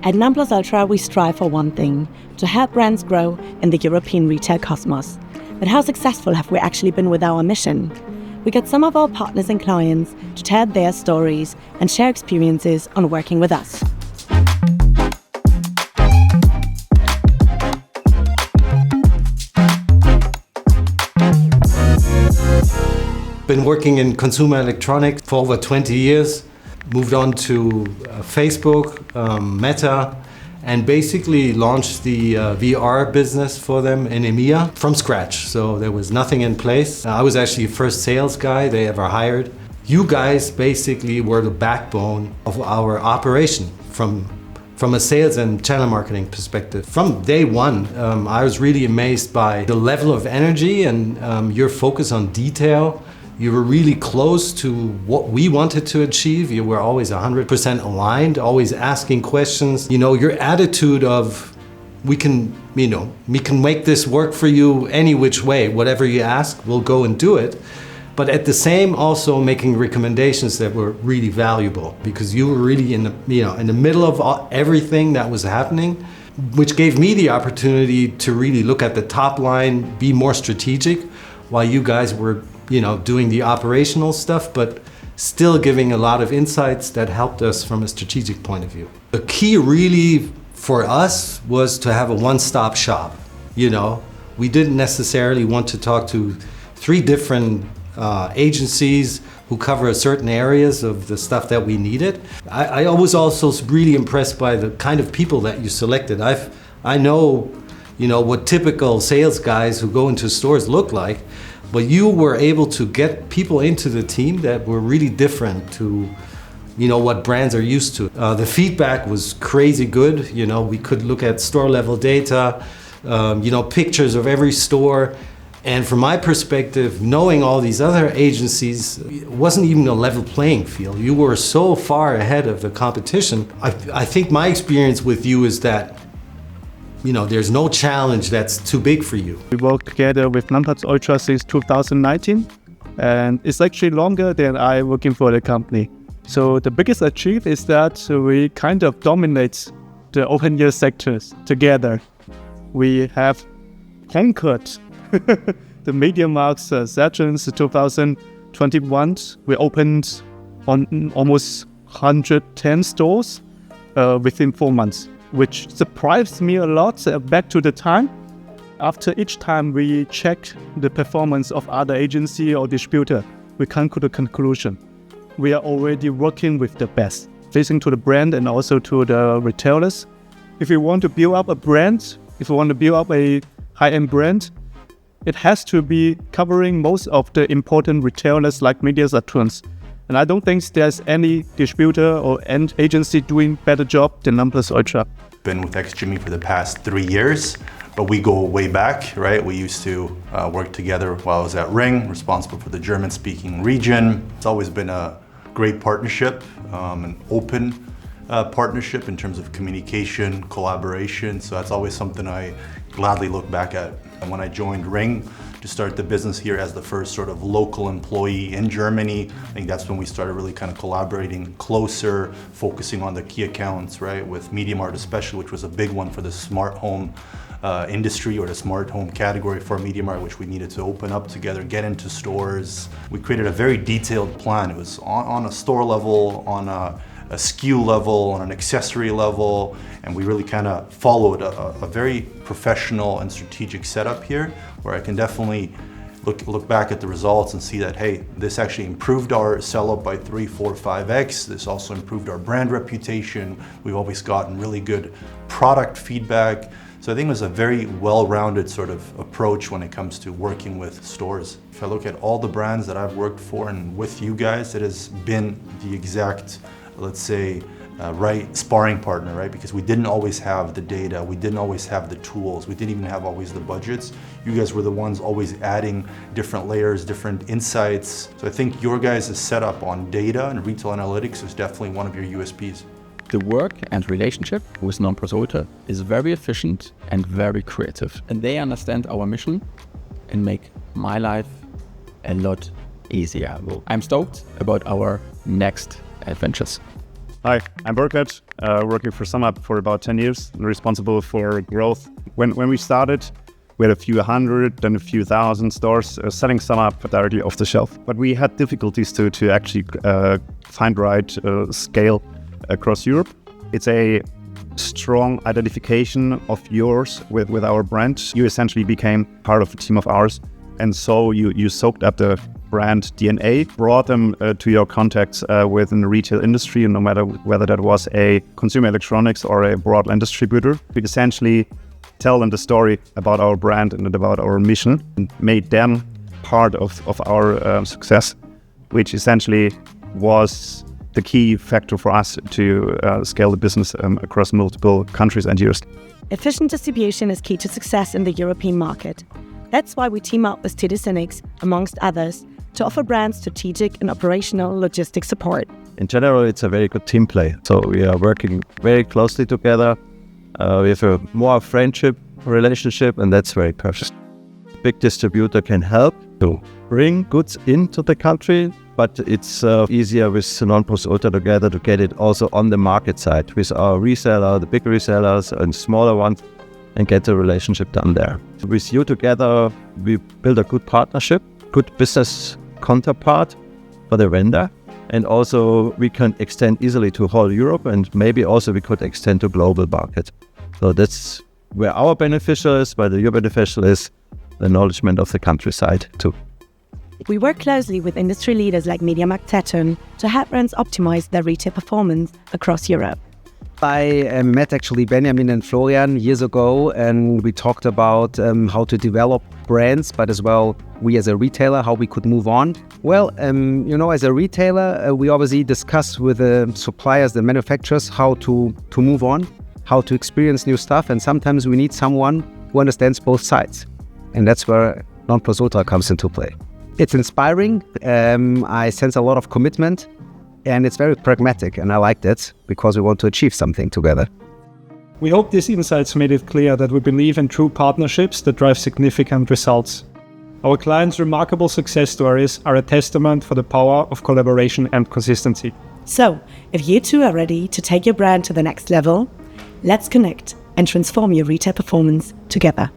At nonplusultra, we strive for one thing, to help brands grow in the European retail cosmos. But how successful have we actually been with our mission? We got some of our partners and clients to tell their stories and share experiences on working with us. Been working in consumer electronics for over 20 years. Moved on to Facebook, Meta, and basically launched the VR business for them in EMEA from scratch. So there was nothing in place. I was actually the first sales guy they ever hired. You guys basically were the backbone of our operation from a sales and channel marketing perspective. From day one, I was really amazed by the level of energy and your focus on detail. You were really close to what we wanted to achieve. You were always 100% aligned, always asking questions. You know, your attitude of, we can make this work for you any which way. Whatever you ask, we'll go and do it. But at the same, also making recommendations that were really valuable, because you were really in the middle of everything that was happening, which gave me the opportunity to really look at the top line, be more strategic, while you guys were doing the operational stuff, but still giving a lot of insights that helped us from a strategic point of view. The key really for us was to have a one-stop shop. We didn't necessarily want to talk to 3 different agencies who cover certain areas of the stuff that we needed. I was also really impressed by the kind of people that you selected. I know, what typical sales guys who go into stores look like, but you were able to get people into the team that were really different to, what brands are used to. The feedback was crazy good. We could look at store level data, pictures of every store. And from my perspective, knowing all these other agencies, it wasn't even a level playing field. You were so far ahead of the competition. I think my experience with you is that there's no challenge that's too big for you. We work together with nonplusultra since 2019, and it's actually longer than I working for the company. So the biggest achievement is that we kind of dominate the open air sectors together. We have conquered the MediaMarkt Zhang 2021. We opened on almost 110 stores within 4 months, which surprised me a lot back to the time. After each time we check the performance of other agency or distributor, we come to the conclusion we are already working with the best, facing to the brand and also to the retailers. If you want to build up a brand, if you want to build up a high-end brand, it has to be covering most of the important retailers like MediaMarkt. And I don't think there's any distributor or end agency doing better job than nonplusultra. Been with XGIMI for the past 3 years, but we go way back, right? We used to work together while I was at Ring, responsible for the German-speaking region. It's always been a great partnership, an open partnership in terms of communication, collaboration. So that's always something I gladly look back at. And when I joined Ring to start the business here as the first sort of local employee in Germany, I think that's when we started really kind of collaborating closer, focusing on the key accounts, right? With MediaMarkt especially, which was a big one for the smart home industry or the smart home category for MediaMarkt, which we needed to open up together, get into stores. We created a very detailed plan. It was on a store level, on a SKU level, on an accessory level, and we really kind of followed a very professional and strategic setup here, where I can definitely look back at the results and see that, hey, this actually improved our sell-up by 3, 4, 5x. This also improved our brand reputation. We've always gotten really good product feedback. So I think it was a very well-rounded sort of approach when it comes to working with stores. If I look at all the brands that I've worked for and with you guys, it has been the exact, let's say, right sparring partner, right? Because we didn't always have the data, we didn't always have the tools, we didn't even have always the budgets. You guys were the ones always adding different layers, different insights. So I think your guys' setup on data and retail analytics is definitely one of your USPs. The work and relationship with nonplusultra is very efficient and very creative. And they understand our mission and make my life a lot easier. I'm stoked about our next adventures. Hi, I'm Goetz, working for SumUp for about 10 years, responsible for growth. When we started, we had a few hundred, then a few thousand stores selling SumUp directly off the shelf. But we had difficulties to actually find right scale across Europe. It's a strong identification of yours with our brand. You essentially became part of a team of ours. And so you soaked up the brand DNA, brought them to your contacts within the retail industry, and no matter whether that was a consumer electronics or a broadline distributor, we essentially tell them the story about our brand and about our mission and made them part of our success, which essentially was the key factor for us to scale the business across multiple countries and years. Efficient distribution is key to success in the European market. That's why we team up with Goetz, amongst others, to offer brands strategic and operational logistics support. In general, it's a very good team play. So we are working very closely together. We have a more friendship relationship, and that's very perfect. Big distributor can help to bring goods into the country, but it's easier with nonplusultra together to get it also on the market side with our reseller, the big resellers and smaller ones, and get the relationship done there. With you together, we build a good partnership, good business counterpart for the vendor, and also we can extend easily to whole Europe, and maybe also we could extend to global market. So that's where our beneficial is, where your beneficial is the acknowledgement of the countryside too. We work closely with industry leaders like MediaMarkt to help brands optimize their retail performance across Europe. I met actually Benjamin and Florian years ago, and we talked about how to develop brands, but as well, we as a retailer, how we could move on. Well, as a retailer, we obviously discuss with the suppliers, the manufacturers, how to move on, how to experience new stuff, and sometimes we need someone who understands both sides. And that's where nonplusultra comes into play. It's inspiring. I sense a lot of commitment. And it's very pragmatic, and I like that because we want to achieve something together. We hope these insights made it clear that we believe in true partnerships that drive significant results. Our clients' remarkable success stories are a testament for the power of collaboration and consistency. So, if you too are ready to take your brand to the next level, let's connect and transform your retail performance together.